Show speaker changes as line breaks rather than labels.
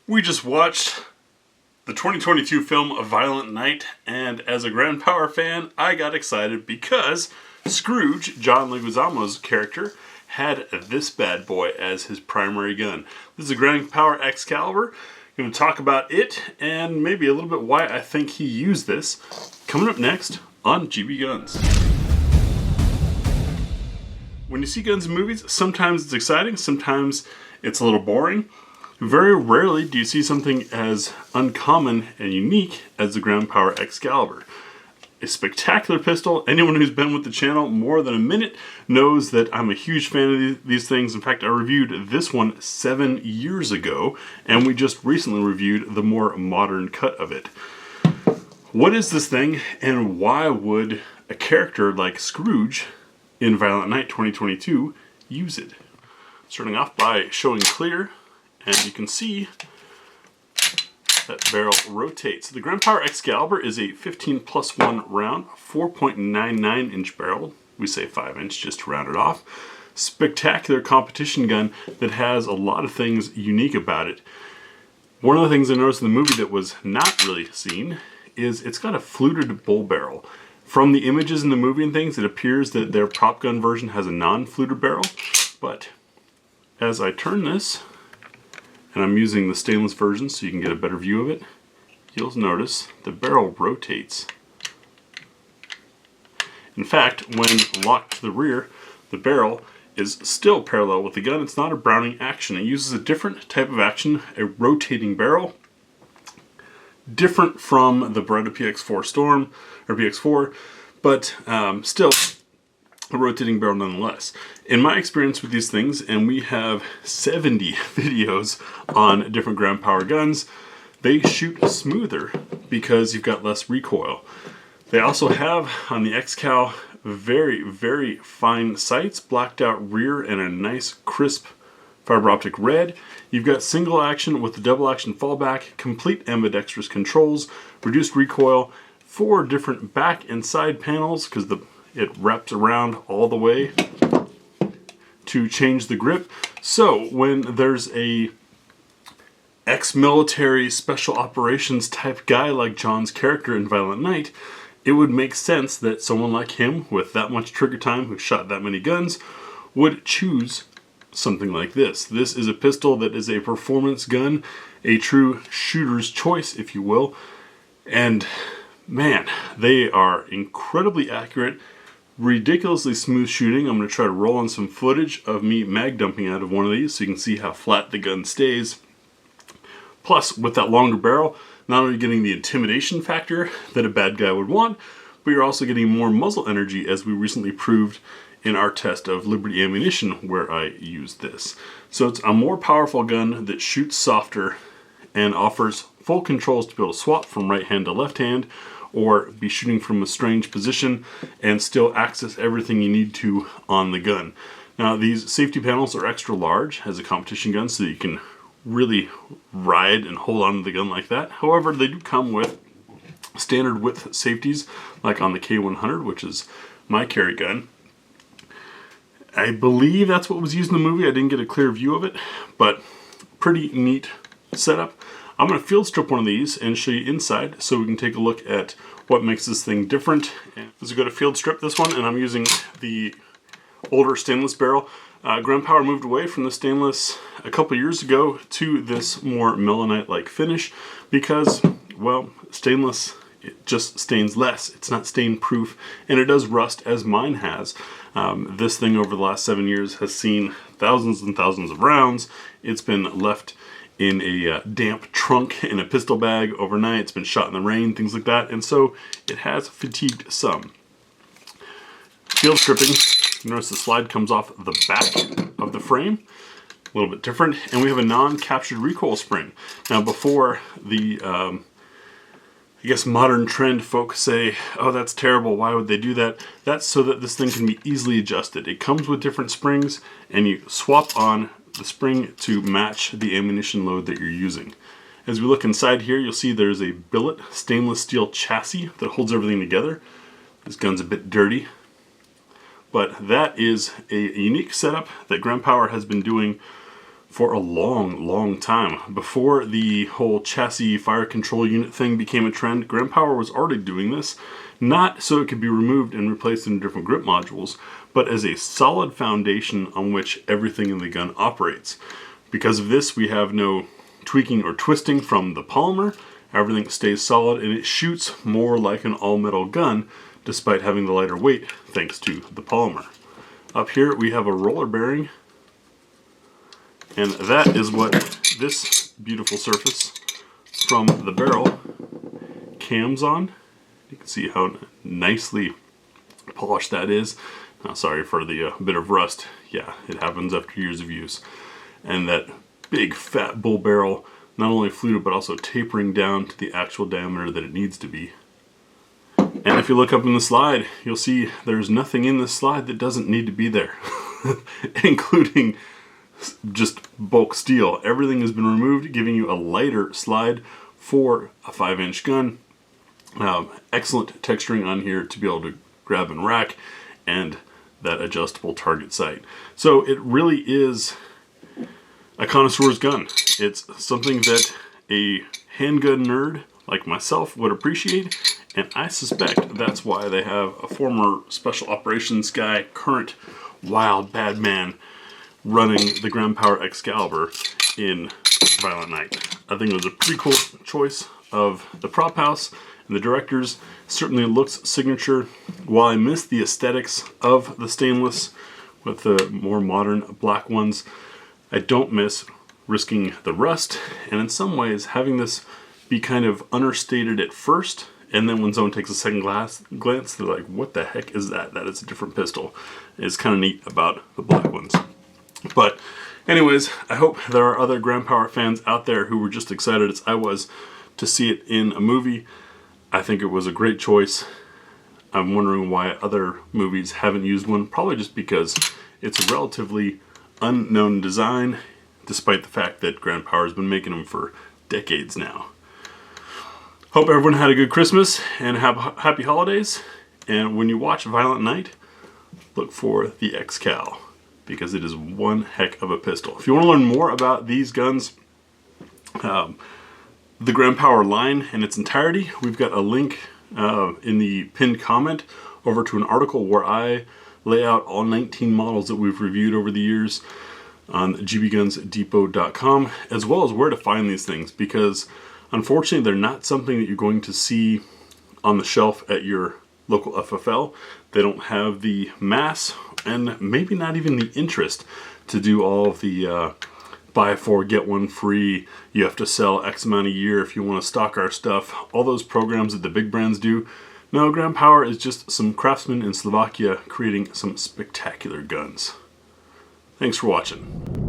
We just watched the 2022 film A Violent Night, and as a Grand Power fan, I got excited because Scrooge, John Leguizamo's character, had this bad boy as his primary gun. This is a Grand Power X-Calibur. I'm going to talk about it and maybe a little bit why I think he used this. Coming up next on GBGuns. When you see guns in movies, sometimes it's exciting, sometimes it's a little boring. Very rarely do you see something as uncommon and unique as the Grand Power X-Calibur. A spectacular pistol. Anyone who's been with the channel more than a minute knows that I'm a huge fan of these things. In fact, I reviewed this one 7 years ago, and we just recently reviewed the more modern cut of it. What is this thing, and why would a character like Scrooge in Violent Night 2022 use it? Starting off by showing clear, and you can see that barrel rotates. The Grand Power X-Calibur is a 15+1 round, 4.99 inch barrel. We say 5 inch just to round it off. Spectacular competition gun that has a lot of things unique about it. One of the things I noticed in the movie that was not really seen is it's got a fluted bull barrel. From the images in the movie and things, it appears that their prop gun version has a non-fluted barrel, but as I turn this, and I'm using the stainless version so you can get a better view of it, you'll notice the barrel rotates. In fact, when locked to the rear, the barrel is still parallel with the gun. It's not a Browning action. It uses a different type of action, a rotating barrel, different from the Beretta PX4 Storm, or PX4, but still a rotating barrel nonetheless. In my experience with these things, and we have 70 videos on different Grand Power guns, they shoot smoother because you've got less recoil. They also have, on the X-Cal, very, very fine sights, blacked out rear, and a nice crisp fiber optic red. You've got single action with the double action fallback, complete ambidextrous controls, reduced recoil, 4 different back and side panels because it wraps around all the way to change the grip. So when there's a ex-military special operations type guy like John's character in Violent Night, it would make sense that someone like him with that much trigger time, who shot that many guns, would choose something like this. This is a pistol that is a performance gun, a true shooter's choice, if you will. And man, they are incredibly accurate, ridiculously smooth shooting. I'm going to try to roll on some footage of me mag dumping out of one of these so you can see how flat the gun stays. Plus, with that longer barrel, not only getting the intimidation factor that a bad guy would want, but you're also getting more muzzle energy, as we recently proved in our test of Liberty ammunition where I used this. So it's a more powerful gun that shoots softer and offers full controls to be able to swap from right hand to left hand, or be shooting from a strange position and still access everything you need to on the gun. Now, these safety panels are extra large as a competition gun, so that you can really ride and hold on to the gun like that. However, they do come with standard width safeties, like on the K100, which is my carry gun. I believe that's what was used in the movie. I didn't get a clear view of it, but pretty neat setup. I'm going to field strip one of these and show you inside so we can take a look at what makes this thing different. As we go to field strip this one, and I'm using the older stainless barrel. Grand Power moved away from the stainless a couple years ago to this more melanite-like finish because, well, stainless, it just stains less. It's not stain proof, and it does rust, as mine has. This thing over the last 7 years has seen thousands and thousands of rounds. It's been left in a damp trunk in a pistol bag overnight. It's been shot in the rain, things like that, and so it has fatigued some. Field stripping, you notice the slide comes off the back of the frame, a little bit different, and we have a non-captured recoil spring. Now, before the I guess modern trend folks say, oh, that's terrible, why would they do that? That's so that this thing can be easily adjusted. It comes with different springs, and you swap on the spring to match the ammunition load that you're using. As we look inside here, you'll see there's a billet stainless steel chassis that holds everything together. This gun's a bit dirty, but that is a unique setup that Grand Power has been doing for a long time. Before the whole chassis fire control unit thing became a trend, Grand Power was already doing this, not so it could be removed and replaced in different grip modules, but as a solid foundation on which everything in the gun operates. Because of this, we have no tweaking or twisting from the polymer. Everything stays solid and it shoots more like an all-metal gun despite having the lighter weight thanks to the polymer. Up here we have a roller bearing, and that is what this beautiful surface from the barrel cams on. You can see how nicely polished that is. Sorry for the bit of rust. Yeah, it happens after years of use. And that big fat bull barrel, not only fluted but also tapering down to the actual diameter that it needs to be. And if you look up in the slide, you'll see there's nothing in this slide that doesn't need to be there, including just bulk steel. Everything has been removed, giving you a lighter slide for a 5-inch gun. Excellent texturing on here to be able to grab and rack, and that adjustable target sight. So it really is a connoisseur's gun. It's something that a handgun nerd like myself would appreciate, and I suspect that's why they have a former special operations guy, current wild bad man, running the Grand Power X-Calibur in Violent Night. I think it was a pretty cool choice of the prop house and the directors. Certainly looks signature. While I miss the aesthetics of the stainless with the more modern black ones, I don't miss risking the rust, and in some ways having this be kind of understated at first, and then when someone takes a second glance, they're like, what the heck is that? That is a different pistol. It's kind of neat about the black ones. But anyways, I hope there are other Grand Power fans out there who were just excited as I was to see it in a movie. I think it was a great choice. I'm wondering why other movies haven't used one. Probably just because it's a relatively unknown design, despite the fact that Grand Power has been making them for decades now. Hope everyone had a good Christmas and have happy holidays. And when you watch Violent Night, look for the X-Cal, because it is one heck of a pistol. If you want to learn more about these guns, the Grand Power line in its entirety, we've got a link in the pinned comment over to an article where I lay out all 19 models that we've reviewed over the years on GBGunsDepot.com, as well as where to find these things, because unfortunately they're not something that you're going to see on the shelf at your local FFL. They don't have the mass and maybe not even the interest to do all of the buy 4 get 1 free, you have to sell X amount a year if you want to stock our stuff, all those programs that the big brands do. No, Grand Power is just some craftsmen in Slovakia creating some spectacular guns. Thanks for watching.